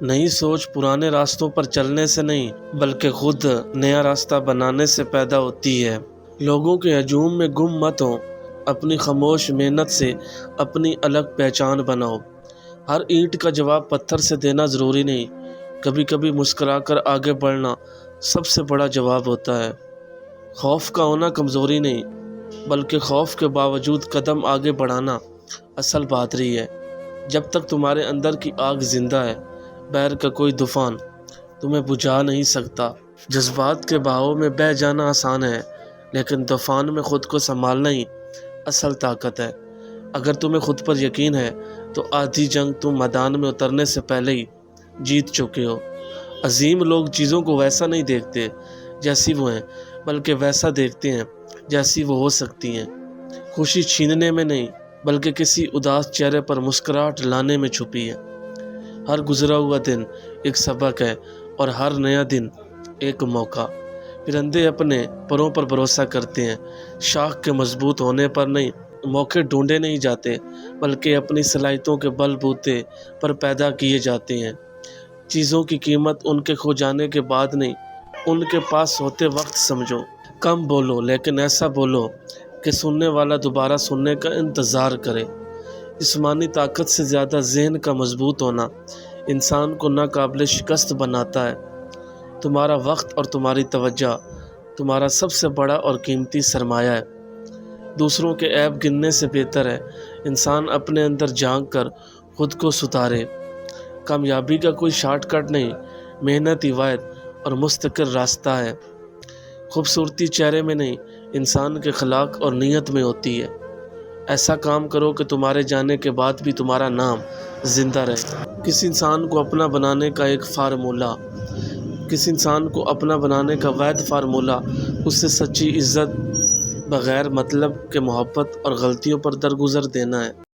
نئی سوچ پرانے راستوں پر چلنے سے نہیں بلکہ خود نیا راستہ بنانے سے پیدا ہوتی ہے۔ لوگوں کے ہجوم میں گم مت ہو، اپنی خاموش محنت سے اپنی الگ پہچان بناؤ۔ ہر اینٹ کا جواب پتھر سے دینا ضروری نہیں، کبھی کبھی مسکرا کر آگے بڑھنا سب سے بڑا جواب ہوتا ہے۔ خوف کا ہونا کمزوری نہیں بلکہ خوف کے باوجود قدم آگے بڑھانا اصل بہادری ہے۔ جب تک تمہارے اندر کی آگ زندہ ہے، باہر کا کوئی طوفان تمہیں بجھا نہیں سکتا۔ جذبات کے بہاؤ میں بہہ جانا آسان ہے، لیکن طوفان میں خود کو سنبھالنا ہی اصل طاقت ہے۔ اگر تمہیں خود پر یقین ہے تو آدھی جنگ تم میدان میں اترنے سے پہلے ہی جیت چکے ہو۔ عظیم لوگ چیزوں کو ویسا نہیں دیکھتے جیسی وہ ہیں، بلکہ ویسا دیکھتے ہیں جیسی وہ ہو سکتی ہیں۔ خوشی چھیننے میں نہیں بلکہ کسی اداس چہرے پر مسکراہٹ لانے میں چھپی ہے۔ ہر گزرا ہوا دن ایک سبق ہے اور ہر نیا دن ایک موقع۔ پرندے اپنے پروں پر بھروسہ کرتے ہیں، شاخ کے مضبوط ہونے پر نہیں۔ موقع ڈھونڈے نہیں جاتے بلکہ اپنی صلاحیتوں کے بل بوتے پر پیدا کیے جاتے ہیں۔ چیزوں کی قیمت ان کے کھو جانے کے بعد نہیں، ان کے پاس ہوتے وقت سمجھو۔ کم بولو لیکن ایسا بولو کہ سننے والا دوبارہ سننے کا انتظار کرے۔ جسمانی طاقت سے زیادہ ذہن کا مضبوط ہونا انسان کو ناقابل شکست بناتا ہے۔ تمہارا وقت اور تمہاری توجہ تمہارا سب سے بڑا اور قیمتی سرمایہ ہے۔ دوسروں کے عیب گننے سے بہتر ہے انسان اپنے اندر جھانک کر خود کو ستارے۔ کامیابی کا کوئی شارٹ کٹ نہیں، محنت ہی واحد اور مستقل راستہ ہے۔ خوبصورتی چہرے میں نہیں، انسان کے اخلاق اور نیت میں ہوتی ہے۔ ایسا کام کرو کہ تمہارے جانے کے بعد بھی تمہارا نام زندہ رہے۔ کسی انسان کو اپنا بنانے کا واحد فارمولہ اس سے سچی عزت، بغیر مطلب کے محبت اور غلطیوں پر درگزر دینا ہے۔